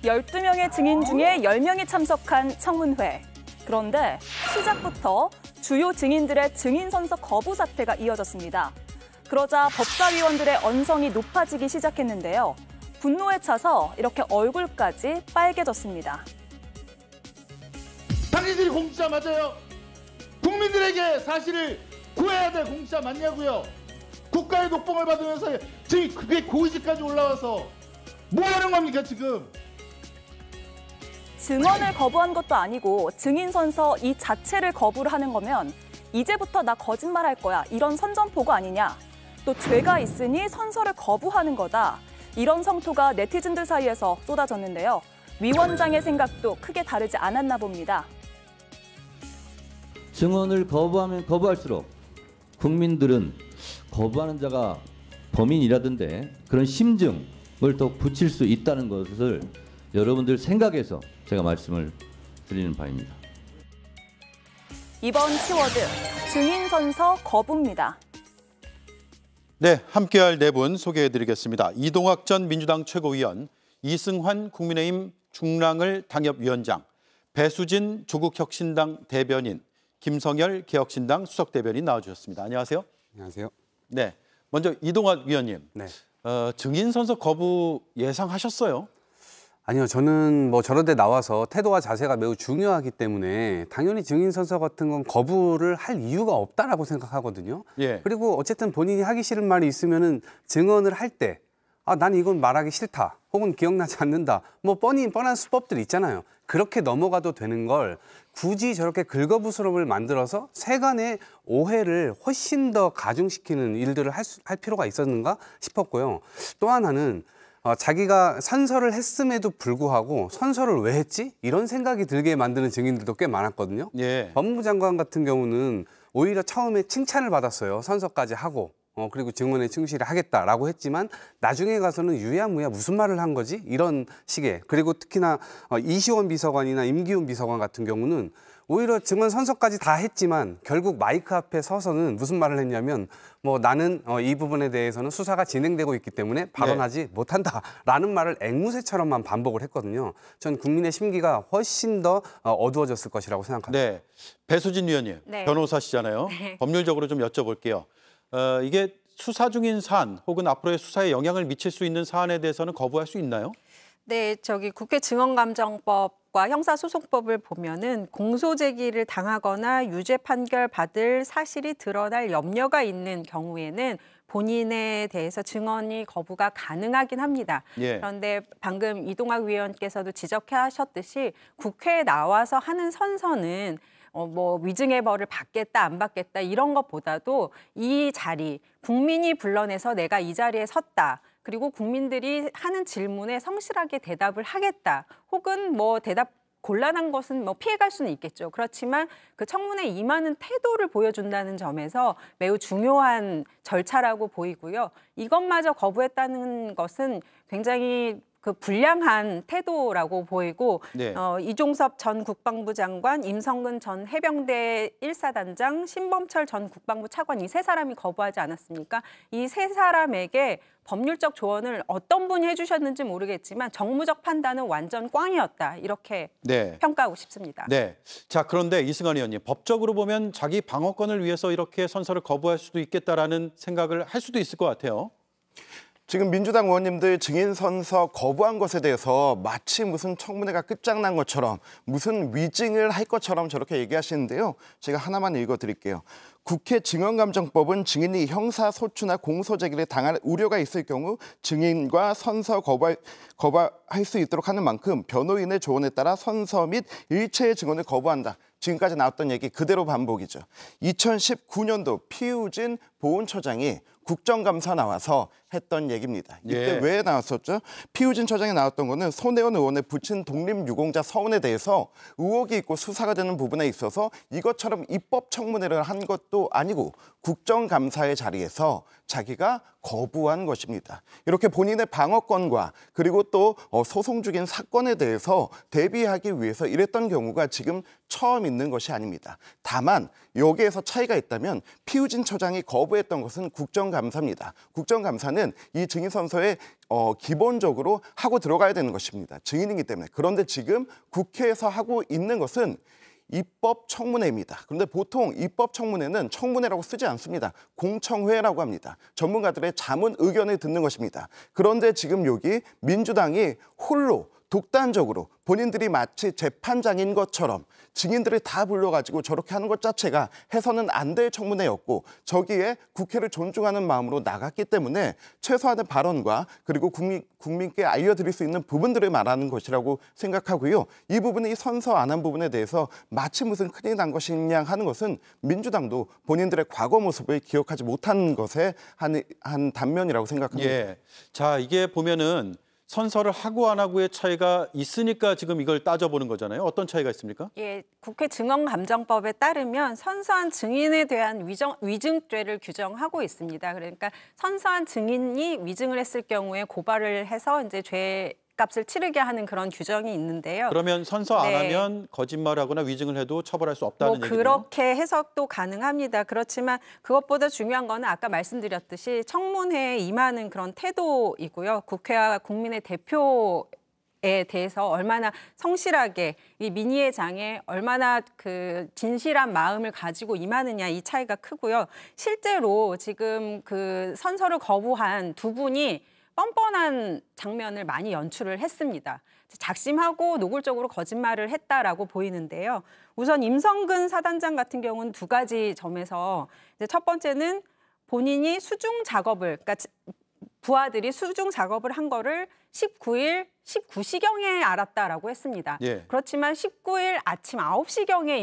12명의 증인 중에 10명이 참석한 청문회. 그런데 시작부터 주요 증인들의 증인 선서 거부 사태가 이어졌습니다. 그러자 법사위원들의 언성이 높아지기 시작했는데요. 분노에 차서 이렇게 얼굴까지 빨개졌습니다. 당신들이 공직자 맞아요? 국민들에게 사실을 구해야 될 공직자 맞냐고요? 국가의 녹봉을 받으면서 지금 그게 고위직까지 올라와서 뭐 하는 겁니까 지금? 증언을 거부한 것도 아니고 증인 선서 이 자체를 거부를 하는 거면 이제부터 나 거짓말할 거야 이런 선전포고 아니냐. 또 죄가 있으니 선서를 거부하는 거다. 이런 성토가 네티즌들 사이에서 쏟아졌는데요. 위원장의 생각도 크게 다르지 않았나 봅니다. 증언을 거부하면 거부할수록 국민들은 거부하는 자가 범인이라던데 그런 심증을 더 붙일 수 있다는 것을 여러분들 생각해서 제가 말씀을 드리는 바입니다. 이번 키워드, 증인 선서 거부입니다. 네, 함께할 네 분 소개해드리겠습니다. 이동학 전 민주당 최고위원, 이승환 국민의힘 중랑을 당협위원장, 배수진 조국혁신당 대변인, 김성열 개혁신당 수석대변인 나와주셨습니다. 안녕하세요. 안녕하세요. 네, 먼저 이동학 위원님. 네. 증인 선서 거부 예상하셨어요? 아니요, 저는 저런 데 나와서 태도와 자세가 매우 중요하기 때문에 당연히 증인 선서 같은 건 거부를 할 이유가 없다라고 생각하거든요. 예. 그리고 어쨌든 본인이 하기 싫은 말이 있으면은 증언을 할 때 난 이건 말하기 싫다. 혹은 기억나지 않는다. 뻔한 수법들 있잖아요. 그렇게 넘어가도 되는 걸 굳이 저렇게 긁어부스럼을 만들어서 세간의 오해를 훨씬 더 가중시키는 일들을 할 필요가 있었는가 싶었고요. 또 하나는 자기가 선서를 했음에도 불구하고 선서를 왜 했지? 이런 생각이 들게 만드는 증인들도 꽤 많았거든요. 예. 법무부 장관 같은 경우는 오히려 처음에 칭찬을 받았어요. 선서까지 하고. 그리고 증언에 충실히 하겠다라고 했지만 나중에 가서는 유야무야 무슨 말을 한 거지? 이런 식의. 그리고 특히나 이시원 비서관이나 임기훈 비서관 같은 경우는 오히려 증언 선서까지 다 했지만 결국 마이크 앞에 서서는 무슨 말을 했냐면 나는 이 부분에 대해서는 수사가 진행되고 있기 때문에 발언하지 못한다라는 말을 앵무새처럼만 반복을 했거든요. 전 국민의 심기가 훨씬 더 어두워졌을 것이라고 생각합니다. 네, 배수진 위원님, 네. 변호사시잖아요. 네. 법률적으로 좀 여쭤볼게요. 이게 수사 중인 사안 혹은 앞으로의 수사에 영향을 미칠 수 있는 사안에 대해서는 거부할 수 있나요? 네, 국회 증언감정법과 형사소송법을 보면은 공소 제기를 당하거나 유죄 판결 받을 사실이 드러날 염려가 있는 경우에는 본인에 대해서 증언이 거부가 가능하긴 합니다. 예. 그런데 방금 이동학 위원께서도 지적하셨듯이 국회에 나와서 하는 선서는 위증의 벌을 받겠다 안 받겠다 이런 것보다도 이 자리, 국민이 불러내서 내가 이 자리에 섰다. 그리고 국민들이 하는 질문에 성실하게 대답을 하겠다. 혹은 대답 곤란한 것은 피해갈 수는 있겠죠. 그렇지만 그 청문회에 임하는 태도를 보여준다는 점에서 매우 중요한 절차라고 보이고요. 이것마저 거부했다는 것은 굉장히 불량한 태도라고 보이고 네. 이종섭 전 국방부 장관, 임성근 전 해병대 1사단장, 신범철 전 국방부 차관 이 세 사람이 거부하지 않았습니까? 이 세 사람에게 법률적 조언을 어떤 분이 해주셨는지 모르겠지만 정무적 판단은 완전 꽝이었다. 이렇게 평가하고 싶습니다. 네. 자, 그런데 이승환 의원님, 법적으로 보면 자기 방어권을 위해서 이렇게 선서를 거부할 수도 있겠다라는 생각을 할 수도 있을 것 같아요. 지금 민주당 의원님들 증인 선서 거부한 것에 대해서 마치 무슨 청문회가 끝장난 것처럼 무슨 위증을 할 것처럼 저렇게 얘기하시는데요. 제가 하나만 읽어드릴게요. 국회 증언감정법은 증인이 형사소추나 공소제기를 당할 우려가 있을 경우 증인과 선서 거부할 수 있도록 하는 만큼 변호인의 조언에 따라 선서 및 일체의 증언을 거부한다. 지금까지 나왔던 얘기 그대로 반복이죠. 2019년도 피우진 보훈처장이 국정감사 나와서 했던 얘기입니다. 이때 왜 나왔었죠? 피우진 처장이 나왔던 거는 손혜원 의원의 부친 독립유공자 서원에 대해서 의혹이 있고 수사가 되는 부분에 있어서 이것처럼 입법 청문회를 한 것도 아니고 국정감사의 자리에서 자기가 거부한 것입니다. 이렇게 본인의 방어권과 그리고 또 소송 중인 사건에 대해서 대비하기 위해서 이랬던 경우가 지금 처음 있는 것이 아닙니다. 다만 여기에서 차이가 있다면 피우진 처장이 거부했던 것은 국정감사입니다. 국정감사는 이 증인선서에 기본적으로 하고 들어가야 되는 것입니다. 증인이기 때문에. 그런데 지금 국회에서 하고 있는 것은 입법청문회입니다. 그런데 보통 입법청문회는 청문회라고 쓰지 않습니다. 공청회라고 합니다. 전문가들의 자문 의견을 듣는 것입니다. 그런데 지금 여기 민주당이 홀로 독단적으로 본인들이 마치 재판장인 것처럼 증인들을 다 불러가지고 저렇게 하는 것 자체가 해서는 안 될 청문회였고 저기에 국회를 존중하는 마음으로 나갔기 때문에 최소한의 발언과 그리고 국민께 알려드릴 수 있는 부분들을 말하는 것이라고 생각하고요. 이 부분이 선서 안 한 부분에 대해서 마치 무슨 큰일 난 것이냐 하는 것은 민주당도 본인들의 과거 모습을 기억하지 못한 것의 한 단면이라고 생각합니다. 예. 자, 이게 보면은 선서를 하고 안 하고의 차이가 있으니까 지금 이걸 따져보는 거잖아요. 어떤 차이가 있습니까? 예, 국회 증언감정법에 따르면 선서한 증인에 대한 위증죄를 규정하고 있습니다. 그러니까 선서한 증인이 위증을 했을 경우에 고발을 해서 이제 죄값을 치르게 하는 그런 규정이 있는데요. 그러면 선서 안 네. 하면 거짓말하거나 위증을 해도 처벌할 수 없다는 얘기죠. 그렇게 해석도 가능합니다. 그렇지만 그것보다 중요한 거는 아까 말씀드렸듯이 청문회에 임하는 그런 태도이고요. 국회와 국민의 대표에 대해서 얼마나 성실하게 이 민의의 장에 얼마나 그 진실한 마음을 가지고 임하느냐 이 차이가 크고요. 실제로 지금 그 선서를 거부한 두 분이 뻔뻔한 장면을 많이 연출을 했습니다. 작심하고 노골적으로 거짓말을 했다라고 보이는데요. 우선 임성근 사단장 같은 경우는 두 가지 점에서 이제 첫 번째는 본인이 수중 작업을, 그러니까 부하들이 수중 작업을 한 거를 19일 19시경에 알았다라고 했습니다. 예. 그렇지만 19일 아침 9시경에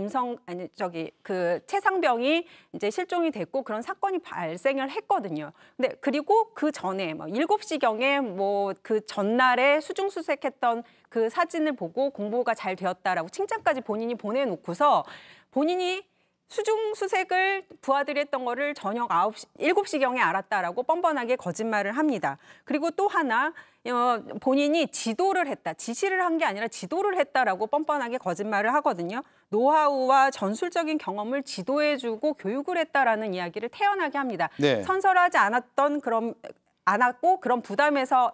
최상병이 이제 실종이 됐고 그런 사건이 발생을 했거든요. 근데 그리고 그 전에 7시경에 그 전날에 수중 수색했던 그 사진을 보고 공보가 잘 되었다라고 칭찬까지 본인이 보내놓고서 본인이 수중 수색을 부하들이 했던 거를 저녁 7시경에 알았다라고 뻔뻔하게 거짓말을 합니다. 그리고 또 하나 본인이 지도를 했다, 지시를 한 게 아니라 지도를 했다라고 뻔뻔하게 거짓말을 하거든요. 노하우와 전술적인 경험을 지도해주고 교육을 했다라는 이야기를 태연하게 합니다. 네. 선설하지 않았던 않았고 그런 부담에서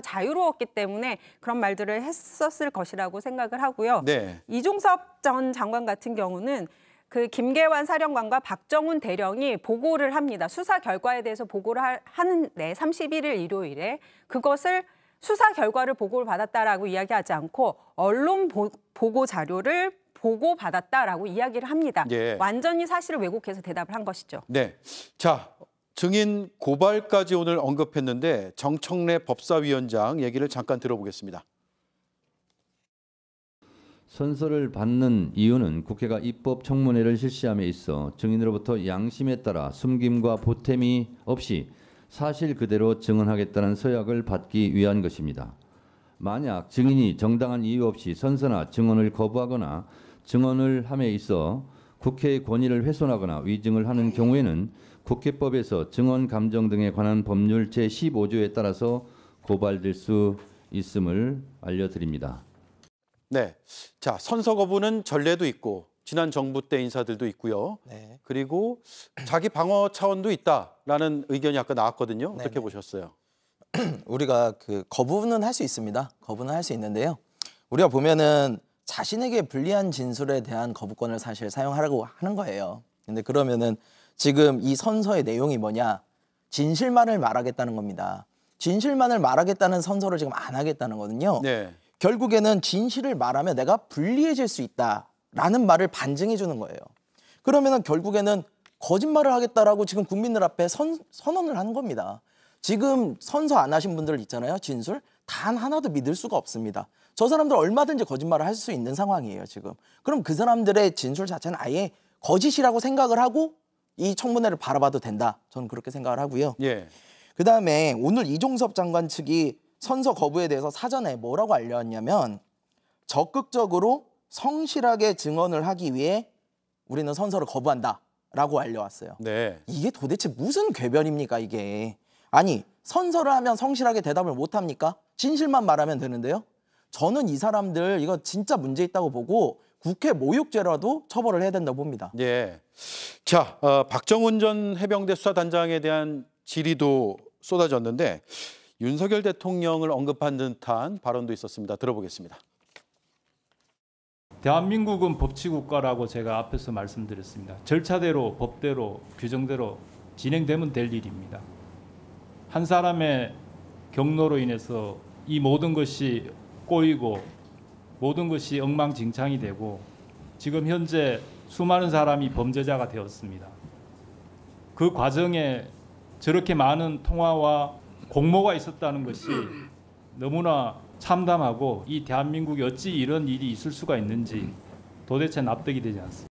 자유로웠기 때문에 그런 말들을 했었을 것이라고 생각을 하고요. 네. 이종섭 전 장관 같은 경우는 그 김계환 사령관과 박정훈 대령이 보고를 합니다. 수사 결과에 대해서 보고를 하는데 31일 일요일에 그것을 수사 결과를 보고를 받았다라고 이야기하지 않고 언론 보고 자료를 보고받았다라고 이야기를 합니다. 예. 완전히 사실을 왜곡해서 대답을 한 것이죠. 네. 자, 증인 고발까지 오늘 언급했는데 정청래 법사위원장 얘기를 잠깐 들어보겠습니다. 선서를 받는 이유는 국회가 입법청문회를 실시함에 있어 증인으로부터 양심에 따라 숨김과 보탬이 없이 사실 그대로 증언하겠다는 서약을 받기 위한 것입니다. 만약 증인이 정당한 이유 없이 선서나 증언을 거부하거나 증언을 함에 있어 국회의 권위를 훼손하거나 위증을 하는 경우에는 국회법에서 증언 감정 등에 관한 법률 제15조에 따라서 고발될 수 있음을 알려드립니다. 네. 자, 선서 거부는 전례도 있고 지난 정부 때 인사들도 있고요. 네. 그리고 자기 방어 차원도 있다라는 의견이 아까 나왔거든요. 어떻게 네네. 보셨어요? 우리가 그 거부는 할 수 있습니다. 거부는 할 수 있는데요. 우리가 보면은 자신에게 불리한 진술에 대한 거부권을 사실 사용하려고 하는 거예요. 근데 그러면은 지금 이 선서의 내용이 뭐냐? 진실만을 말하겠다는 겁니다. 진실만을 말하겠다는 선서를 지금 안 하겠다는 거거든요. 네. 결국에는 진실을 말하면 내가 불리해질 수 있다라는 말을 반증해 주는 거예요. 그러면은 결국에는 거짓말을 하겠다라고 지금 국민들 앞에 선언을 하는 겁니다. 지금 선서 안 하신 분들 있잖아요. 진술 단 하나도 믿을 수가 없습니다. 저 사람들 얼마든지 거짓말을 할 수 있는 상황이에요, 지금. 그럼 그 사람들의 진술 자체는 아예 거짓이라고 생각을 하고 이 청문회를 바라봐도 된다. 저는 그렇게 생각을 하고요. 예. 그다음에 오늘 이종섭 장관 측이 선서 거부에 대해서 사전에 뭐라고 알려왔냐면 적극적으로 성실하게 증언을 하기 위해 우리는 선서를 거부한다. 라고 알려왔어요. 네. 이게 도대체 무슨 궤변입니까, 이게. 아니, 선서를 하면 성실하게 대답을 못합니까? 진실만 말하면 되는데요. 저는 이 사람들 이거 진짜 문제 있다고 보고 국회 모욕죄라도 처벌을 해야 된다고 봅니다. 예. 자, 박정훈 전 해병대 수사단장에 대한 질의도 쏟아졌는데 윤석열 대통령을 언급한 듯한 발언도 있었습니다. 들어보겠습니다. 대한민국은 법치국가라고 제가 앞에서 말씀드렸습니다. 절차대로, 법대로, 규정대로 진행되면 될 일입니다. 한 사람의 경로로 인해서 이 모든 것이 꼬이고 모든 것이 엉망진창이 되고 지금 현재 수많은 사람이 범죄자가 되었습니다. 그 과정에 저렇게 많은 통화와 공모가 있었다는 것이 너무나 참담하고 이 대한민국에 어찌 이런 일이 있을 수가 있는지 도대체 납득이 되지 않습니다.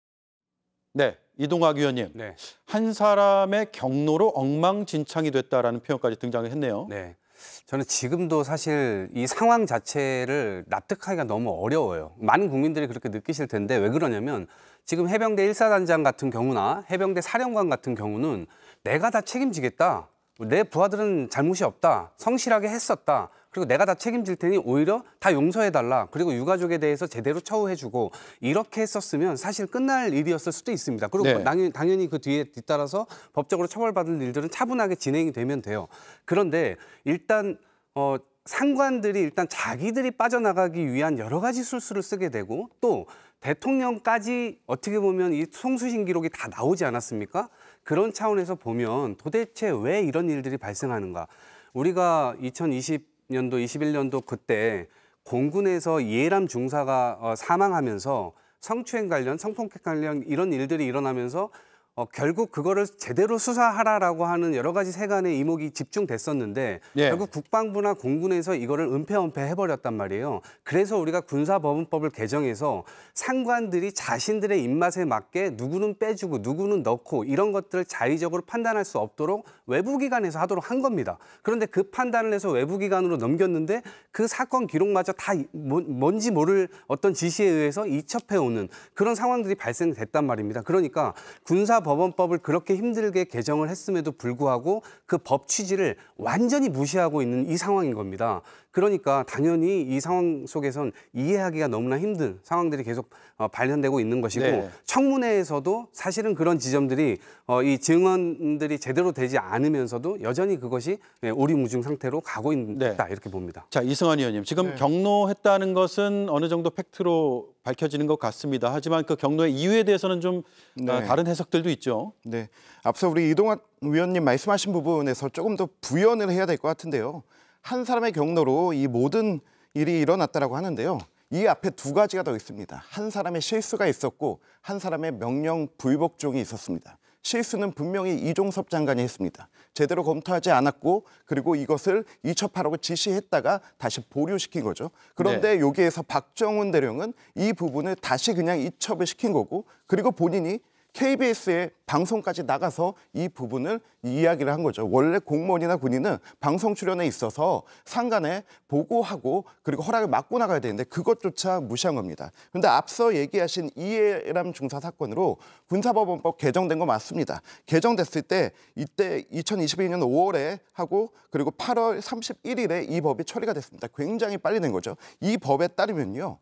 네, 이동학 위원님. 네. 한 사람의 경로로 엉망진창이 됐다라는 표현까지 등장을 했네요. 네. 저는 지금도 사실 이 상황 자체를 납득하기가 너무 어려워요. 많은 국민들이 그렇게 느끼실 텐데 왜 그러냐면 지금 해병대 1사단장 같은 경우나 해병대 사령관 같은 경우는 내가 다 책임지겠다. 내 부하들은 잘못이 없다. 성실하게 했었다. 그리고 내가 다 책임질 테니 오히려 다 용서해달라. 그리고 유가족에 대해서 제대로 처우해주고 이렇게 했었으면 사실 끝날 일이었을 수도 있습니다. 그리고 네. 당연히 그 뒤에 뒤따라서 법적으로 처벌받을 일들은 차분하게 진행이 되면 돼요. 그런데 일단 상관들이 일단 자기들이 빠져나가기 위한 여러 가지 술수를 쓰게 되고 또 대통령까지 어떻게 보면 이 송수신 기록이 다 나오지 않았습니까? 그런 차원에서 보면 도대체 왜 이런 일들이 발생하는가? 우리가 2020년도, 21년도 그때 공군에서 이해람 중사가 사망하면서 성추행 관련, 성폭행 관련 이런 일들이 일어나면서 결국 그거를 제대로 수사하라라고 하는 여러 가지 세간의 이목이 집중됐었는데 예. 결국 국방부나 공군에서 이거를 은폐 해버렸단 말이에요. 그래서 우리가 군사법원법을 개정해서 상관들이 자신들의 입맛에 맞게 누구는 빼주고 누구는 넣고 이런 것들을 자의적으로 판단할 수 없도록 외부기관에서 하도록 한 겁니다. 그런데 그 판단을 해서 외부기관으로 넘겼는데 그 사건 기록마저 다 뭔지 모를 어떤 지시에 의해서 이첩해오는 그런 상황들이 발생됐단 말입니다. 그러니까 군사법원법을 그렇게 힘들게 개정을 했음에도 불구하고 그 법 취지를 완전히 무시하고 있는 이 상황인 겁니다. 그러니까 당연히 이 상황 속에선 이해하기가 너무나 힘든 상황들이 계속 발현되고 있는 것이고 네. 청문회에서도 사실은 그런 지점들이 이 증언들이 제대로 되지 않으면서도 여전히 그것이 오리무중 상태로 가고 있다 이렇게 봅니다. 자, 이승환 의원님. 지금 경로했다는 것은 어느 정도 팩트로 밝혀지는 것 같습니다. 하지만 그 경로의 이유에 대해서는 좀 다른 해석들도 있죠. 네, 앞서 우리 이동학 위원님 말씀하신 부분에서 조금 더 부연을 해야 될 것 같은데요. 한 사람의 경로로 이 모든 일이 일어났다라고 하는데요. 이 앞에 두 가지가 더 있습니다. 한 사람의 실수가 있었고 한 사람의 명령 불복종이 있었습니다. 실수는 분명히 이종섭 장관이 했습니다. 제대로 검토하지 않았고 그리고 이것을 이첩하라고 지시했다가 다시 보류시킨 거죠. 그런데 여기에서 박정훈 대령은 이 부분을 다시 그냥 이첩을 시킨 거고 그리고 본인이 KBS의 방송까지 나가서 이 부분을 이야기를 한 거죠. 원래 공무원이나 군인은 방송 출연에 있어서 상관에 보고하고 그리고 허락을 받고 나가야 되는데 그것조차 무시한 겁니다. 그런데 앞서 얘기하신 이해람 중사 사건으로 군사법원법 개정된 거 맞습니다. 개정됐을 때 이때 2022년 5월에 하고 그리고 8월 31일에 이 법이 처리가 됐습니다. 굉장히 빨리 된 거죠. 이 법에 따르면요.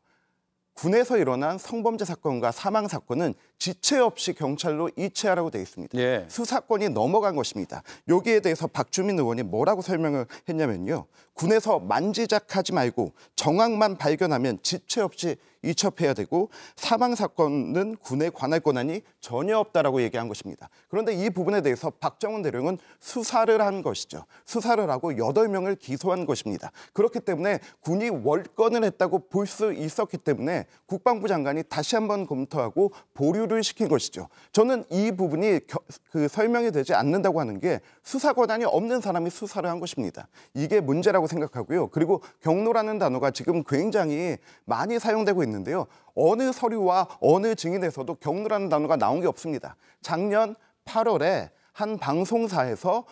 군에서 일어난 성범죄 사건과 사망 사건은 지체 없이 경찰로 이체하라고 되어 있습니다. 예. 수사권이 넘어간 것입니다. 여기에 대해서 박주민 의원이 뭐라고 설명을 했냐면요. 군에서 만지작하지 말고 정황만 발견하면 지체 없이 이첩해야 되고 사망 사건은 군에 관할 권한이 전혀 없다라고 얘기한 것입니다. 그런데 이 부분에 대해서 박정훈 대령은 수사를 한 것이죠. 수사를 하고 8명을 기소한 것입니다. 그렇기 때문에 군이 월권을 했다고 볼 수 있었기 때문에 국방부 장관이 다시 한번 검토하고 보류를 시킨 것이죠. 저는 이 부분이 설명이 되지 않는다고 하는 게 수사 권한이 없는 사람이 수사를 한 것입니다. 이게 문제라고 생각하고요. 그리고 경로라는 단어가 지금 굉장히 많이 사용되고 있는데요. 어느 서류와 어느 증인에서도 경로라는 단어가 나온 게 없습니다. 작년 8월에 한 방송사에서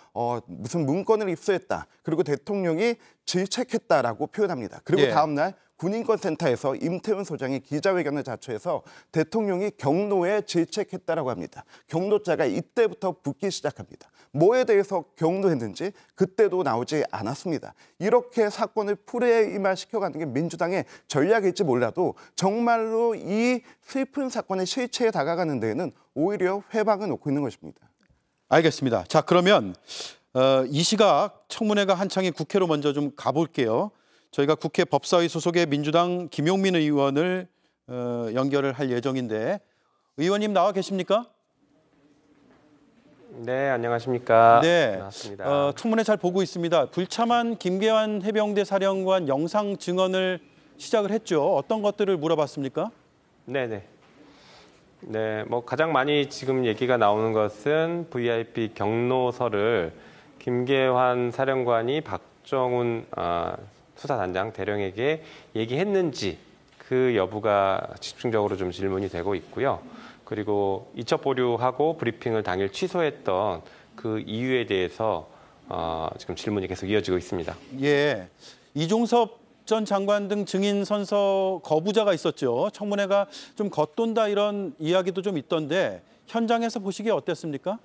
무슨 문건을 입수했다. 그리고 대통령이 질책했다라고 표현합니다. 그리고 다음 날 군인권센터에서 임태훈 소장이 기자회견을 자초해서 대통령이 경로에 질책했다라고 합니다. 경로자가 이때부터 붙기 시작합니다. 뭐에 대해서 경로했는지 그때도 나오지 않았습니다. 이렇게 사건을 프레임화시켜가는 게 민주당의 전략일지 몰라도 정말로 이 슬픈 사건의 실체에 다가가는 데에는 오히려 회방을 놓고 있는 것입니다. 알겠습니다. 자, 그러면 이 시각 청문회가 한창인 국회로 먼저 좀 가볼게요. 저희가 국회 법사위 소속의 민주당 김용민 의원을 연결을 할 예정인데 의원님 나와 계십니까? 네, 안녕하십니까. 네, 반갑습니다. 청문회 잘 보고 있습니다. 불참한 김계환 해병대 사령관 영상 증언을 시작을 했죠. 어떤 것들을 물어봤습니까? 네네. 네, 뭐 가장 많이 지금 얘기가 나오는 것은 VIP 경로서를 김계환 사령관이 박정훈 수사단장 대령에게 얘기했는지 그 여부가 집중적으로 좀 질문이 되고 있고요. 그리고 이첩 보류하고 브리핑을 당일 취소했던 그 이유에 대해서 지금 질문이 계속 이어지고 있습니다. 예, 이종섭 전 장관 등 증인 선서 거부자가 있었죠. 청문회가 좀 겉돈다 이런 이야기도 좀 있던데 현장에서 보시기에 어땠습니까?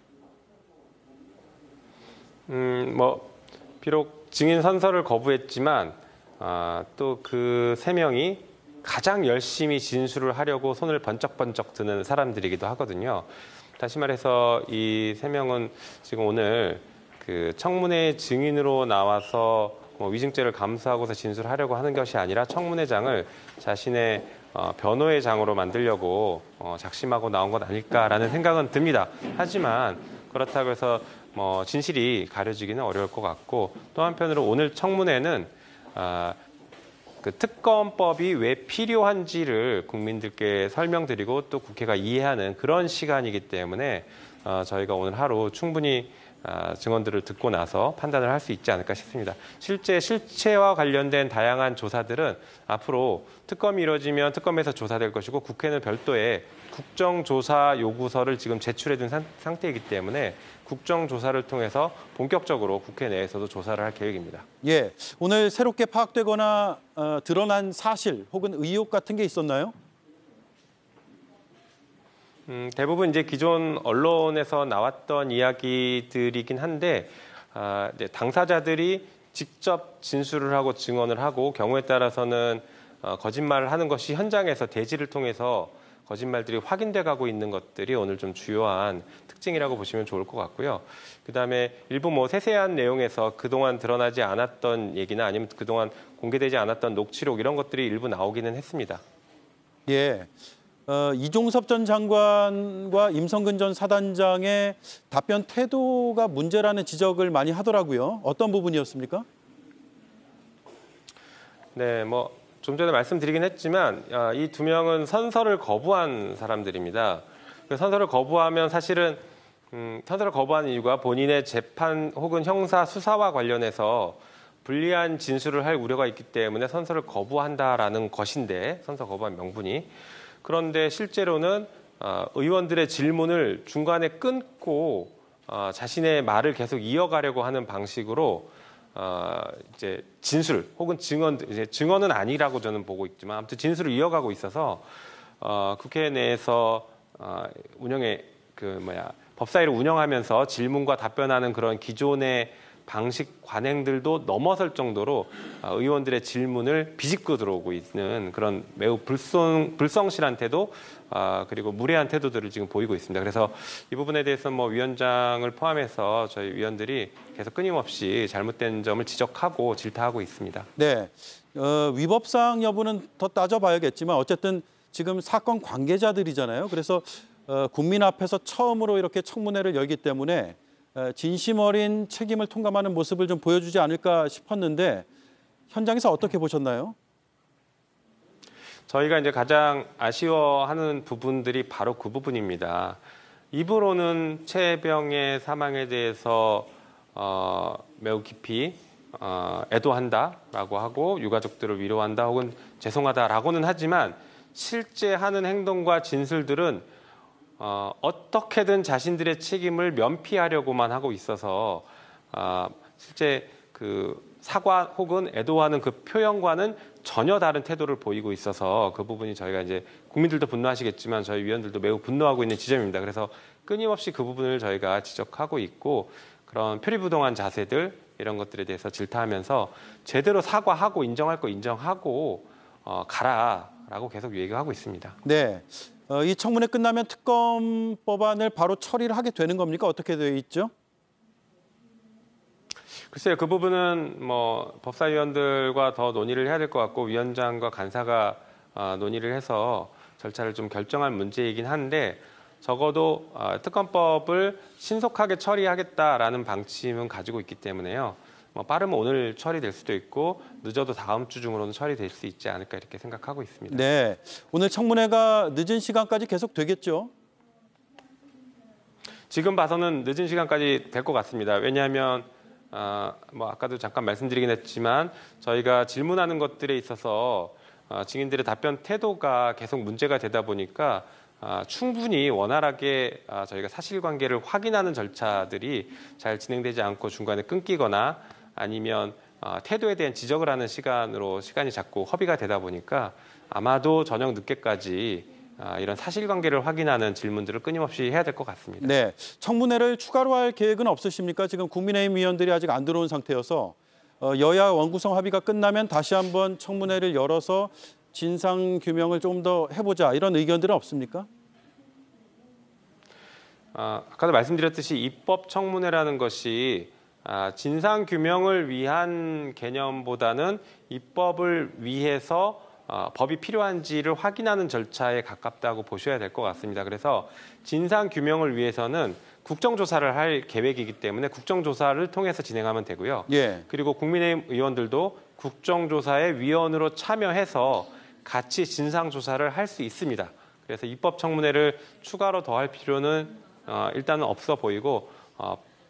뭐 비록 증인 선서를 거부했지만 또 그 세 명이 가장 열심히 진술을 하려고 손을 번쩍번쩍 드는 사람들이기도 하거든요. 다시 말해서 이 세 명은 지금 오늘 그 청문회 증인으로 나와서 위증죄를 감수하고서 진술하려고 하는 것이 아니라 청문회장을 자신의 변호의 장으로 만들려고 작심하고 나온 것 아닐까라는 생각은 듭니다. 하지만 그렇다고 해서 진실이 가려지기는 어려울 것 같고 또 한편으로 오늘 청문회는 그 특검법이 왜 필요한지를 국민들께 설명드리고 또 국회가 이해하는 그런 시간이기 때문에 저희가 오늘 하루 충분히 증언들을 듣고 나서 판단을 할 수 있지 않을까 싶습니다. 실제 실체와 관련된 다양한 조사들은 앞으로 특검이 이루어지면 특검에서 조사될 것이고 국회는 별도의 국정조사 요구서를 지금 제출해둔 상태이기 때문에 국정조사를 통해서 본격적으로 국회 내에서도 조사를 할 계획입니다. 예, 오늘 새롭게 파악되거나 드러난 사실 혹은 의혹 같은 게 있었나요? 대부분 이제 기존 언론에서 나왔던 이야기들이긴 한데 이제 당사자들이 직접 진술을 하고 증언을 하고 경우에 따라서는 거짓말을 하는 것이 현장에서 대지를 통해서 거짓말들이 확인돼 가고 있는 것들이 오늘 좀 주요한 특징이라고 보시면 좋을 것 같고요. 그다음에 일부 세세한 내용에서 그동안 드러나지 않았던 얘기나 아니면 그동안 공개되지 않았던 녹취록 이런 것들이 일부 나오기는 했습니다. 예. 이종섭 전 장관과 임성근 전 사단장의 답변 태도가 문제라는 지적을 많이 하더라고요. 어떤 부분이었습니까? 네, 좀 전에 말씀드리긴 했지만 이 두 명은 선서를 거부한 사람들입니다. 그 선서를 거부하면 사실은 선서를 거부한 이유가 본인의 재판 혹은 형사 수사와 관련해서 불리한 진술을 할 우려가 있기 때문에 선서를 거부한다라는 것인데 선서 거부한 명분이. 그런데 실제로는 의원들의 질문을 중간에 끊고 자신의 말을 계속 이어가려고 하는 방식으로 이제 진술 혹은 증언은 아니라고 저는 보고 있지만 아무튼 진술을 이어가고 있어서 국회 내에서 법사위를 운영하면서 질문과 답변하는 그런 기존의 방식 관행들도 넘어설 정도로 의원들의 질문을 비집고 들어오고 있는 그런 매우 불성실한 태도 그리고 무례한 태도들을 지금 보이고 있습니다. 그래서 이 부분에 대해서 위원장을 포함해서 저희 위원들이 계속 끊임없이 잘못된 점을 지적하고 질타하고 있습니다. 네, 위법사항 여부는 더 따져봐야겠지만 어쨌든 지금 사건 관계자들이잖아요. 그래서 국민 앞에서 처음으로 이렇게 청문회를 열기 때문에 진심 어린 책임을 통감하는 모습을 좀 보여주지 않을까 싶었는데 현장에서 어떻게 보셨나요? 저희가 이제 가장 아쉬워하는 부분들이 바로 그 부분입니다. 입으로는 최혜병의 사망에 대해서 매우 깊이 애도한다라고 하고 유가족들을 위로한다 혹은 죄송하다라고는 하지만 실제 하는 행동과 진술들은 어떻게든 자신들의 책임을 면피하려고만 하고 있어서 실제 그 사과 혹은 애도하는 그 표현과는 전혀 다른 태도를 보이고 있어서 그 부분이 저희가 이제 국민들도 분노하시겠지만 저희 위원들도 매우 분노하고 있는 지점입니다. 그래서 끊임없이 그 부분을 저희가 지적하고 있고 그런 표리부동한 자세들 이런 것들에 대해서 질타하면서 제대로 사과하고 인정할 거 인정하고 가라라고 계속 얘기하고 있습니다. 네, 이 청문회 끝나면 특검 법안을 바로 처리를 하게 되는 겁니까? 어떻게 되어 있죠? 글쎄요, 그 부분은 뭐 법사위원들과 더 논의를 해야 될 것 같고 위원장과 간사가 논의를 해서 절차를 좀 결정할 문제이긴 한데 적어도 특검법을 신속하게 처리하겠다라는 방침은 가지고 있기 때문에요. 뭐 빠르면 오늘 처리될 수도 있고 늦어도 다음 주 중으로는 처리될 수 있지 않을까 이렇게 생각하고 있습니다. 네, 오늘 청문회가 늦은 시간까지 계속 되겠죠? 지금 봐서는 늦은 시간까지 될 것 같습니다. 왜냐하면 뭐 아까도 잠깐 말씀드리긴 했지만 저희가 질문하는 것들에 있어서 증인들의 답변 태도가 계속 문제가 되다 보니까 충분히 원활하게 저희가 사실관계를 확인하는 절차들이 잘 진행되지 않고 중간에 끊기거나 아니면 태도에 대한 지적을 하는 시간이 자꾸 허비가 되다 보니까 아마도 저녁 늦게까지 이런 사실관계를 확인하는 질문들을 끊임없이 해야 될 것 같습니다. 네, 청문회를 추가로 할 계획은 없으십니까? 지금 국민의힘 위원들이 아직 안 들어온 상태여서 여야 원구성 합의가 끝나면 다시 한번 청문회를 열어서 진상 규명을 조금 더 해보자 이런 의견들은 없습니까? 아까도 말씀드렸듯이 입법 청문회라는 것이 진상 규명을 위한 개념보다는 입법을 위해서 법이 필요한지를 확인하는 절차에 가깝다고 보셔야 될 것 같습니다. 그래서 진상 규명을 위해서는 국정조사를 할 계획이기 때문에 국정조사를 통해서 진행하면 되고요. 예. 그리고 국민의힘 의원들도 국정조사에 위원으로 참여해서 같이 진상조사를 할 수 있습니다. 그래서 입법청문회를 추가로 더 할 필요는 일단은 없어 보이고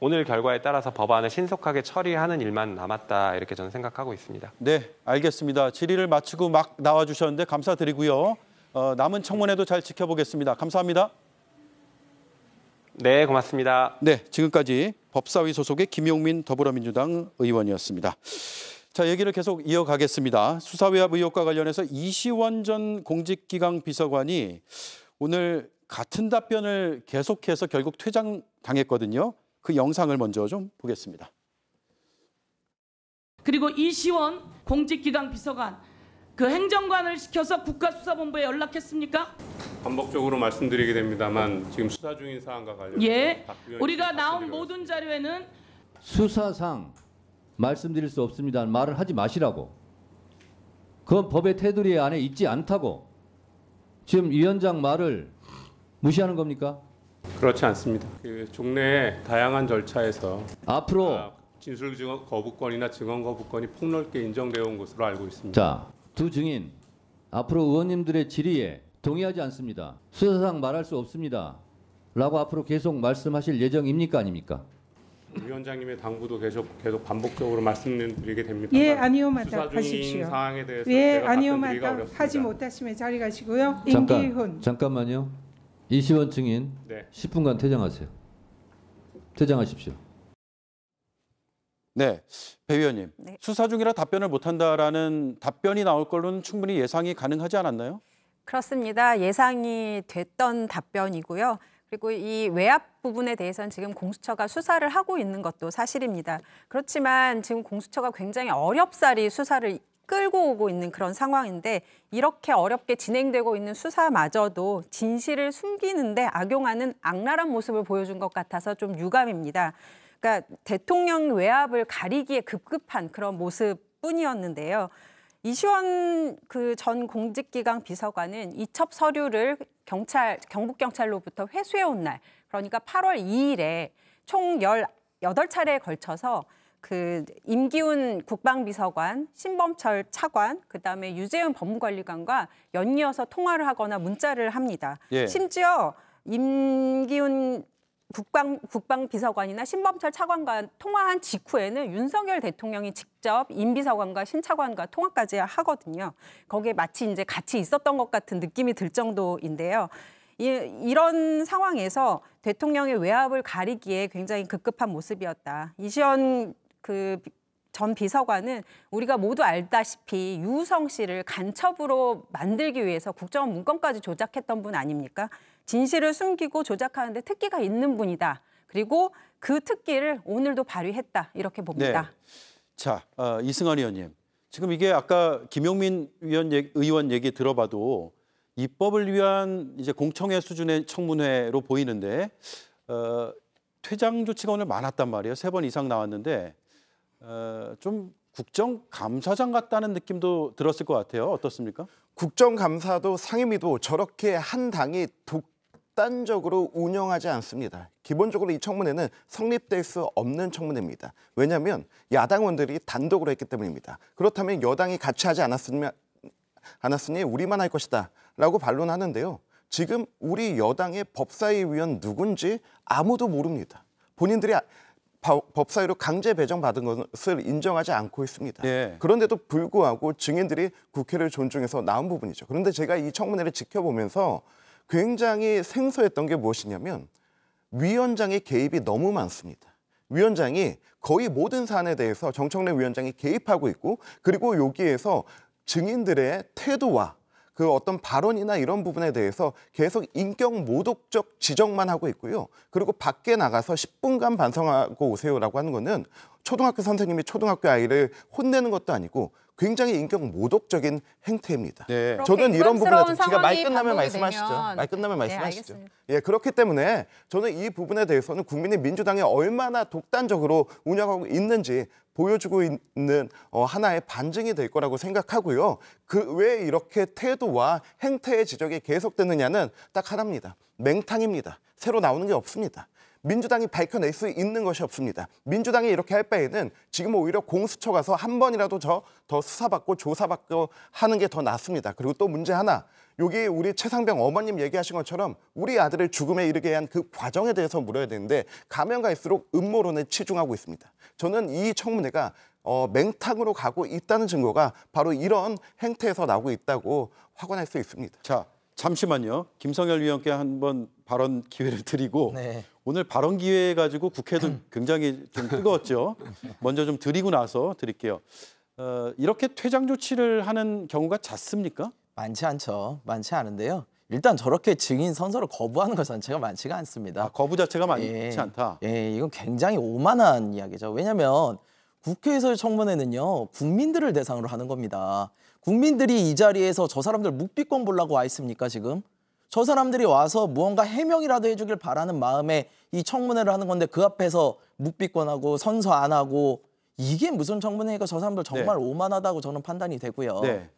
오늘 결과에 따라서 법안을 신속하게 처리하는 일만 남았다 이렇게 저는 생각하고 있습니다. 네, 알겠습니다. 질의를 마치고 막 나와주셨는데 감사드리고요. 남은 청문회도 잘 지켜보겠습니다. 감사합니다. 네, 고맙습니다. 네, 지금까지 법사위 소속의 김용민 더불어민주당 의원이었습니다. 자, 얘기를 계속 이어가겠습니다. 수사외압 의혹과 관련해서 이시원 전 공직기강 비서관이 오늘 같은 답변을 계속해서 결국 퇴장당했거든요. 그 영상을 먼저 좀 보겠습니다. 그리고 이시원 공직기강 비서관 그 행정관을 시켜서 국가수사본부에 연락했습니까? 반복적으로 말씀드리게 됩니다만 지금 수사 중인 사안과 관련해서 예, 우리가 나온 모든 자료에는 수사상 말씀드릴 수 없습니다. 말을 하지 마시라고. 그건 법의 테두리 안에 있지 않다고. 지금 위원장 말을 무시하는 겁니까? 그렇지 않습니다. 그 종래의 다양한 절차에서 앞으로 진술 증언 거부권이나 증언 거부권이 폭넓게 인정되어 온 것으로 알고 있습니다. 자, 두 증인 앞으로 의원님들의 질의에 동의하지 않습니다. 수사상 말할 수 없습니다. 라고 앞으로 계속 말씀하실 예정입니까 아닙니까? 위원장님의 당부도 계속 반복적으로 말씀드리게 됩니다. 예, 아니요, 마다 수사 중인 하십시오. 사항에 대해서 예, 제가 아니요, 답변드리기가 마다 어렵습니다. 하지 못하시면 자리 가시고요. 임기훈. 잠깐만요. 이시원 증인 네. 10분간 퇴장하세요. 퇴장하십시오. 네, 배 의원님. 네. 수사 중이라 답변을 못한다라는 답변이 나올 걸로는 충분히 예상이 가능하지 않았나요? 그렇습니다. 예상이 됐던 답변이고요. 그리고 이 외압 부분에 대해서는 지금 공수처가 수사를 하고 있는 것도 사실입니다. 그렇지만 지금 공수처가 굉장히 어렵사리 수사를 끌고 오고 있는 그런 상황인데 이렇게 어렵게 진행되고 있는 수사마저도 진실을 숨기는데 악용하는 악랄한 모습을 보여준 것 같아서 좀 유감입니다. 그러니까 대통령 외압을 가리기에 급급한 그런 모습뿐이었는데요. 이시원 그 전 공직기강 비서관은 이첩 서류를 경북경찰로부터 회수해온 날, 그러니까 8월 2일에 총 18차례에 걸쳐서 그 임기훈 국방비서관, 신범철 차관, 그다음에 유재은 법무관리관과 연이어서 통화를 하거나 문자를 합니다. 예. 심지어 임기훈 국방비서관이나 신범철 차관과 통화한 직후에는 윤석열 대통령이 직접 임비서관과 신차관과 통화까지 하거든요. 거기에 마치 이제 같이 있었던 것 같은 느낌이 들 정도인데요. 이런 상황에서 대통령의 외압을 가리기에 굉장히 급급한 모습이었다. 이시원 그 전 비서관은 우리가 모두 알다시피 유성 씨를 간첩으로 만들기 위해서 국정원 문건까지 조작했던 분 아닙니까? 진실을 숨기고 조작하는데 특기가 있는 분이다. 그리고 그 특기를 오늘도 발휘했다. 이렇게 봅니다. 네. 자, 이승환 의원님. 지금 이게 아까 김용민 의원 얘기 들어봐도 입법을 위한 이제 공청회 수준의 청문회로 보이는데 퇴장 조치가 오늘 많았단 말이에요. 3번 이상 나왔는데 좀 국정감사장 같다는 느낌도 들었을 것 같아요. 어떻습니까? 국정감사도 상임위도 저렇게 한 당이 독단적으로 운영하지 않습니다. 기본적으로 이 청문회는 성립될 수 없는 청문회입니다. 왜냐하면 야당원들이 단독으로 했기 때문입니다. 그렇다면 여당이 같이 하지 않았으니 우리만 할 것이다 라고 반론하는데요. 지금 우리 여당의 법사위 위원 누군지 아무도 모릅니다. 본인들이 법사위로 강제 배정받은 것을 인정하지 않고 있습니다. 네. 그런데도 불구하고 증인들이 국회를 존중해서 나온 부분이죠. 그런데 제가 이 청문회를 지켜보면서 굉장히 생소했던 게 무엇이냐면 위원장의 개입이 너무 많습니다. 위원장이 거의 모든 사안에 대해서 정청래 위원장이 개입하고 있고 그리고 여기에서 증인들의 태도와 그 어떤 발언이나 이런 부분에 대해서 계속 인격 모독적 지적만 하고 있고요. 그리고 밖에 나가서 10분간 반성하고 오세요라고 하는 거는 초등학교 선생님이 초등학교 아이를 혼내는 것도 아니고 굉장히 인격 모독적인 행태입니다. 네. 저는 이런 부분에 대해서 제가 말 상황이 끝나면 반복이 말씀하시죠. 되면- 말 끝나면 네, 말씀하시죠. 알겠습니다. 예, 그렇기 때문에 저는 이 부분에 대해서는 국민의 민주당이 얼마나 독단적으로 운영하고 있는지 보여주고 있는 하나의 반증이 될 거라고 생각하고요. 그 왜 이렇게 태도와 행태의 지적이 계속되느냐는 딱 하나입니다. 맹탕입니다. 새로 나오는 게 없습니다. 민주당이 밝혀낼 수 있는 것이 없습니다. 민주당이 이렇게 할 바에는 지금 오히려 공수처 가서 한 번이라도 더 수사받고 조사받고 하는 게 더 낫습니다. 그리고 또 문제 하나, 여기 우리 최상병 어머님 얘기하신 것처럼 우리 아들을 죽음에 이르게 한 그 과정에 대해서 물어야 되는데 가면 갈수록 음모론에 치중하고 있습니다. 저는 이 청문회가 맹탕으로 가고 있다는 증거가 바로 이런 행태에서 나오고 있다고 확언할 수 있습니다. 자, 잠시만요. 김성열 위원께 한번 발언 기회를 드리고 네. 오늘 발언 기회 가지고 국회도 굉장히 좀 뜨거웠죠. 먼저 좀 드리고 나서 드릴게요. 이렇게 퇴장 조치를 하는 경우가 잦습니까? 많지 않죠. 많지 않은데요. 일단 저렇게 증인 선서를 거부하는 것 자체가 많지가 않습니다. 거부 자체가 많지 않다. 예, 이건 굉장히 오만한 이야기죠. 왜냐하면 국회에서의 청문회는요, 국민들을 대상으로 하는 겁니다. 국민들이 이 자리에서 저 사람들 묵비권 보려고 와 있습니까, 지금? 저 사람들이 와서 무언가 해명이라도 해주길 바라는 마음에 이 청문회를 하는 건데 그 앞에서 묵비권하고 선서 안 하고 이게 무슨 청문회니까 저 사람들 정말 오만하다고 저는 판단이 되고요. 네.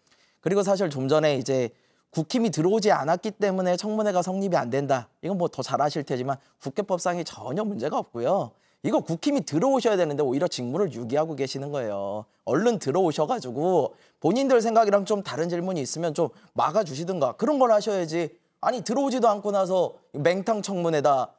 그리고 사실 좀 전에 이제 국힘이 들어오지 않았기 때문에 청문회가 성립이 안 된다. 이건 뭐 더 잘 아실 테지만 국회법상에 전혀 문제가 없고요. 이거 국힘이 들어오셔야 되는데 오히려 직무를 유기하고 계시는 거예요. 얼른 들어오셔가지고 본인들 생각이랑 좀 다른 질문이 있으면 좀 막아주시든가 그런 걸 하셔야지. 아니 들어오지도 않고 나서 맹탕 청문회다.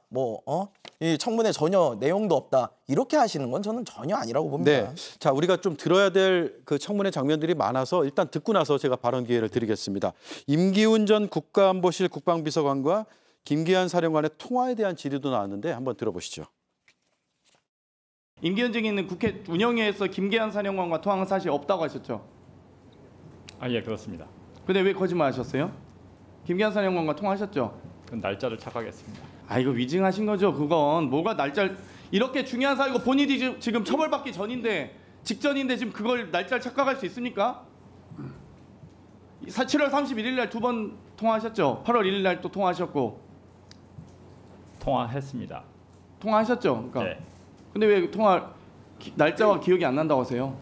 이 청문회 전혀 내용도 없다. 이렇게 하시는 건 저는 전혀 아니라고 봅니다. 네. 자, 우리가 좀 들어야 될 그 청문회 장면들이 많아서 일단 듣고 나서 제가 발언 기회를 드리겠습니다. 임기훈 전 국가안보실 국방비서관과 김기한 사령관의 통화에 대한 질의도 나왔는데 한번 들어보시죠. 임기훈 증인은 국회 운영위에서 김기한 사령관과 통화한 사실 없다고 하셨죠? 예, 그렇습니다. 근데 왜 거짓말하셨어요? 김기한 사령관과 통화하셨죠? 그건 날짜를 착각했습니다. 이거 위증하신 거죠. 그건 뭐가 날짜 이렇게 중요한 사유고 본인이 지금 처벌받기 전인데 직전인데 지금 그걸 날짜를 착각할 수 있습니까? 7월 31일 날 2번 통화하셨죠? 8월 1일 날 또 통화하셨고. 통화했습니다. 통화하셨죠? 그러니까. 네. 근데 왜 통화 날짜와 기억이 안 난다고 하세요?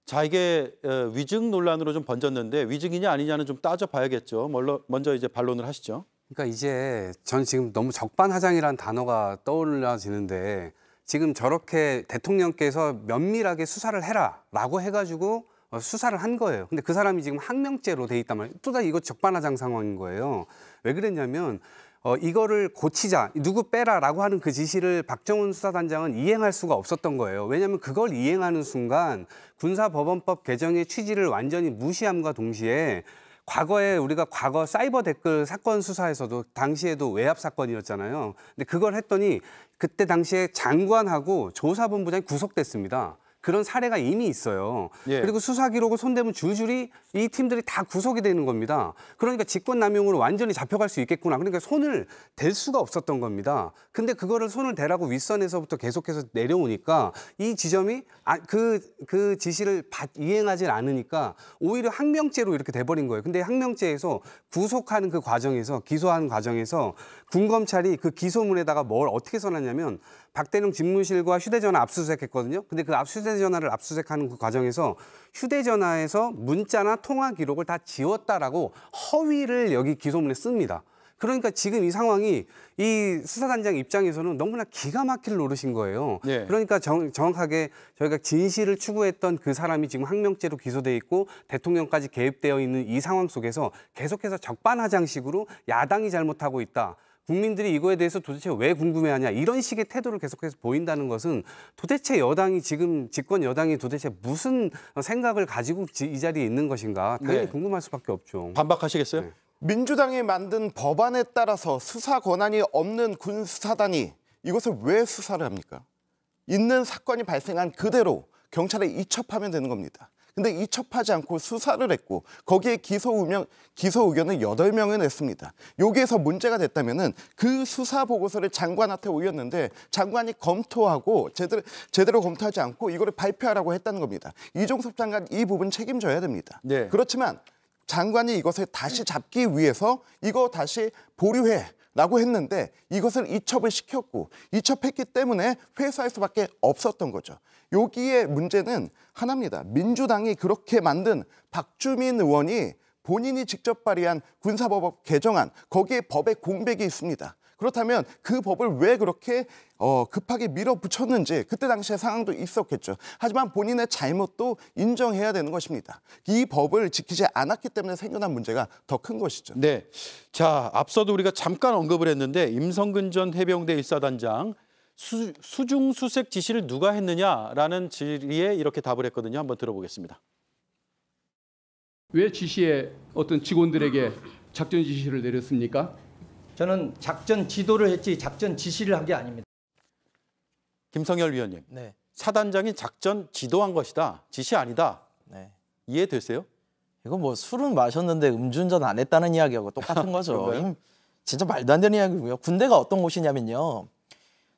자, 이게 위증 논란으로 좀 번졌는데 위증이냐 아니냐는 좀 따져봐야겠죠. 먼저 이제 반론을 하시죠. 그러니까 이제 전 지금 너무 적반하장이라는 단어가 떠올라지는데 지금 저렇게 대통령께서 면밀하게 수사를 해라라고 해가지고 수사를 한 거예요. 근데 그 사람이 지금 항명죄로 돼 있단 말이에요. 또다시 이거 적반하장 상황인 거예요. 왜 그랬냐면 이거를 고치자, 누구 빼라라고 하는 그 지시를 박정훈 수사단장은 이행할 수가 없었던 거예요. 왜냐하면 그걸 이행하는 순간 군사법원법 개정의 취지를 완전히 무시함과 동시에 과거에 우리가 사이버 댓글 사건 수사에서도 당시에도 외압 사건이었잖아요. 근데 그걸 했더니 그때 당시에 장관하고 조사본부장이 구속됐습니다. 그런 사례가 이미 있어요. 예. 그리고 수사 기록을 손대면 줄줄이 이 팀들이 다 구속이 되는 겁니다. 그러니까 직권남용으로 완전히 잡혀갈 수 있겠구나. 그러니까 손을 댈 수가 없었던 겁니다. 근데 그거를 손을 대라고 윗선에서부터 계속해서 내려오니까 이 지점이 그 지시를 이행하지 않으니까 오히려 항명죄로 이렇게 돼버린 거예요. 근데 항명죄에서 구속하는 그 과정에서 기소하는 과정에서 군검찰이 그 기소문에다가 뭘 어떻게 써놨냐면 박대령 집무실과 휴대전화 압수수색했거든요. 근데 그 휴대전화를 압수수색하는 그 과정에서 휴대전화에서 문자나 통화 기록을 다 지웠다라고 허위를 여기 기소문에 씁니다. 그러니까 지금 이 상황이 이 수사단장 입장에서는 너무나 기가 막힐 노릇인 거예요. 네. 그러니까 정확하게 저희가 진실을 추구했던 그 사람이 지금 항명죄로 기소돼 있고 대통령까지 개입되어 있는 이 상황 속에서 계속해서 적반하장식으로 야당이 잘못하고 있다. 국민들이 이거에 대해서 도대체 왜 궁금해하냐 이런 식의 태도를 계속해서 보인다는 것은 도대체 여당이 지금 집권 여당이 도대체 무슨 생각을 가지고 이 자리에 있는 것인가 당연히 네. 궁금할 수밖에 없죠. 반박하시겠어요? 네. 민주당이 만든 법안에 따라서 수사 권한이 없는 군수사단이 이것을 왜 수사를 합니까? 있는 사건이 발생한 그대로 경찰에 이첩하면 되는 겁니다. 근데 이첩하지 않고 수사를 했고 거기에 기소 의견을 8명을 냈습니다. 여기에서 문제가 됐다면은 그 수사 보고서를 장관한테 올렸는데 장관이 검토하고 제대로 검토하지 않고 이거를 발표하라고 했다는 겁니다. 이종섭 장관 이 부분 책임져야 됩니다. 네. 그렇지만 장관이 이것을 다시 잡기 위해서 이거 다시 보류해라고 했는데 이것을 이첩을 시켰고 이첩했기 때문에 회수할 수밖에 없었던 거죠. 여기에 문제는 하나입니다. 민주당이 그렇게 만든 박주민 의원이 본인이 직접 발의한 군사법 개정안 거기에 법에 공백이 있습니다. 그렇다면 그 법을 왜 그렇게 급하게 밀어붙였는지 그때 당시의 상황도 있었겠죠. 하지만 본인의 잘못도 인정해야 되는 것입니다. 이 법을 지키지 않았기 때문에 생겨난 문제가 더 큰 것이죠. 네. 자, 앞서도 우리가 잠깐 언급을 했는데 임성근 전 해병대 1사단장 수중 수색 지시를 누가 했느냐라는 질의에 이렇게 답을 했거든요. 한번 들어보겠습니다. 왜 지시에 어떤 직원들에게 작전 지시를 내렸습니까? 저는 작전 지도를 했지 작전 지시를 한 게 아닙니다. 김성열 위원님, 네. 사단장이 작전 지도한 것이다. 지시 아니다. 네. 이해되세요? 이거 뭐 술은 마셨는데 음주운전 안 했다는 이야기하고 똑같은 거죠. 진짜 말도 안 되는 이야기고요. 군대가 어떤 곳이냐면요.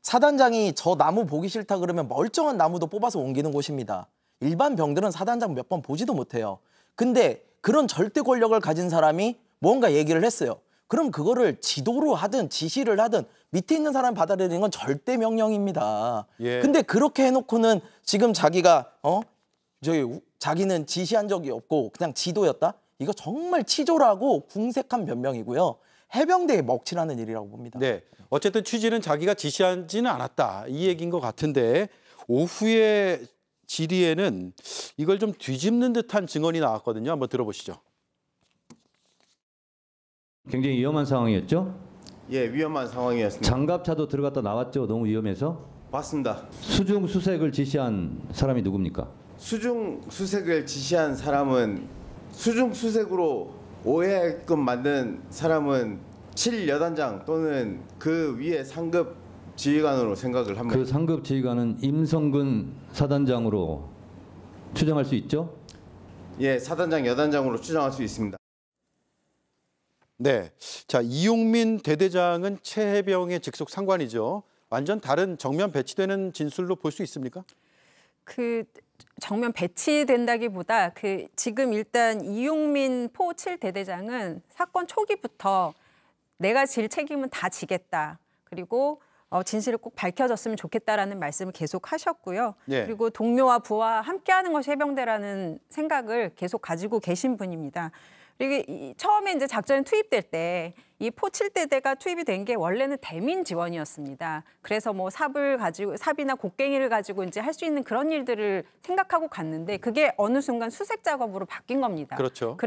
사단장이 저 나무 보기 싫다 그러면 멀쩡한 나무도 뽑아서 옮기는 곳입니다. 일반 병들은 사단장 몇 번 보지도 못해요. 근데 그런 절대 권력을 가진 사람이 뭔가 얘기를 했어요. 그럼 그거를 지도로 하든 지시를 하든 밑에 있는 사람이 받아들이는 건 절대 명령입니다. 예. 근데 그렇게 해놓고는 지금 자기가 자기는 지시한 적이 없고 그냥 지도였다? 이거 정말 치졸하고 궁색한 변명이고요. 해병대에 먹칠하는 일이라고 봅니다. 네. 어쨌든 취지는 자기가 지시하지는 않았다. 이 얘기인 것 같은데 오후에 질의에는 이걸 좀 뒤집는 듯한 증언이 나왔거든요. 한번 들어보시죠. 굉장히 위험한 상황이었죠? 예, 위험한 상황이었습니다. 장갑차도 들어갔다 나왔죠? 너무 위험해서? 맞습니다. 수중 수색을 지시한 사람이 누굽니까? 수중 수색을 지시한 사람은 수중 수색으로 오해하게끔 만든 사람은 7여단장 또는 그 위에 상급 지휘관으로 생각을 합니다. 그 상급 지휘관은 임성근 사단장으로 추정할 수 있죠? 예, 사단장, 여단장으로 추정할 수 있습니다. 네. 자, 이용민 대대장은 최해병의 직속 상관이죠. 완전 다른 정면 배치되는 진술로 볼 수 있습니까? 그 정면 배치된다기보다 지금 일단 이용민 포 7대대장은 사건 초기부터 내가 질 책임은 다 지겠다. 그리고 진실을 꼭 밝혀졌으면 좋겠다라는 말씀을 계속 하셨고요. 네. 그리고 동료와 부하와 함께하는 것이 해병대라는 생각을 계속 가지고 계신 분입니다. 그리고 처음에 이제 작전에 투입될 때 이 포 7대대가 투입이 된 게 원래는 대민 지원이었습니다. 그래서 뭐 삽이나 곡괭이를 가지고 이제 할 수 있는 그런 일들을 생각하고 갔는데 그게 어느 순간 수색 작업으로 바뀐 겁니다. 그렇죠.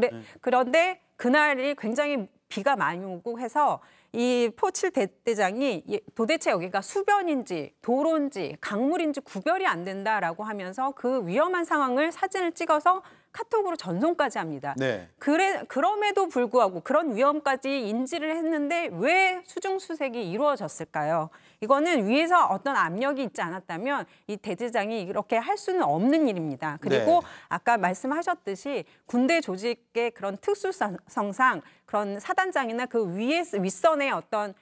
그런데 그날이 굉장히 비가 많이 오고 해서 이 포 7대대장이 도대체 여기가 수변인지 도로인지 강물인지 구별이 안 된다라고 하면서 그 위험한 상황을 사진을 찍어서 카톡으로 전송까지 합니다. 네. 그럼에도 불구하고 그런 위험까지 인지를 했는데 왜 수중수색이 이루어졌을까요? 이거는 위에서 어떤 압력이 있지 않았다면 이 대대장이 이렇게 할 수는 없는 일입니다. 그리고 네. 아까 말씀하셨듯이 군대 조직의 그런 특수성상 그런 사단장이나 그 윗선의 어떤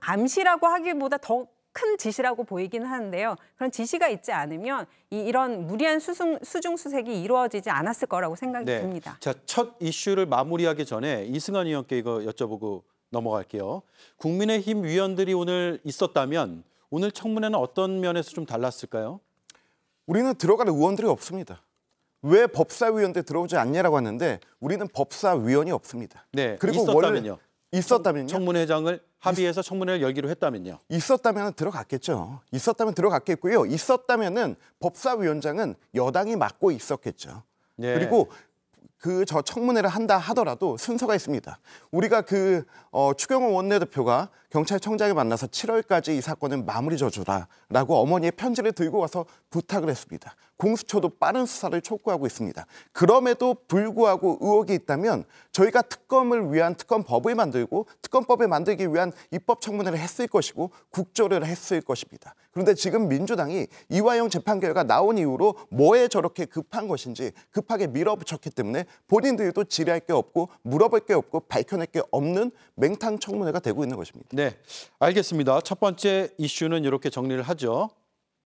암시라고 하기보다 더 큰 지시라고 보이긴 하는데요. 그런 지시가 있지 않으면 이런 무리한 수중수색이 이루어지지 않았을 거라고 생각이 듭니다. 자, 첫 이슈를 마무리하기 전에 이승환 의원께 이거 여쭤보고 넘어갈게요. 국민의힘 위원들이 오늘 있었다면 오늘 청문회는 어떤 면에서 좀 달랐을까요? 우리는 들어갈 의원들이 없습니다. 왜 법사위원들 들어오지 않냐라고 하는데 우리는 법사위원이 없습니다. 네, 그리고 있었다면요? 있었다면요? 청문회장을 합의해서 청문회를 열기로 했다면요? 있었다면 들어갔겠죠. 있었다면 들어갔겠고요. 있었다면은 법사위원장은 여당이 맡고 있었겠죠. 네. 그리고 저 청문회를 한다 하더라도 순서가 있습니다. 우리가 추경호 원내대표가 경찰청장을 만나서 7월까지 이 사건을 마무리 져주라라고 어머니의 편지를 들고 와서 부탁을 했습니다. 공수처도 빠른 수사를 촉구하고 있습니다. 그럼에도 불구하고 의혹이 있다면 저희가 특검을 위한 특검법을 만들고 특검법을 만들기 위한 입법청문회를 했을 것이고 국조를 했을 것입니다. 그런데 지금 민주당이 이화영 재판 결과 나온 이후로 뭐에 저렇게 급한 것인지 급하게 밀어붙였기 때문에 본인들도 질의할 게 없고 물어볼 게 없고 밝혀낼 게 없는 맹탕 청문회가 되고 있는 것입니다. 네, 알겠습니다. 첫 번째 이슈는 이렇게 정리를 하죠.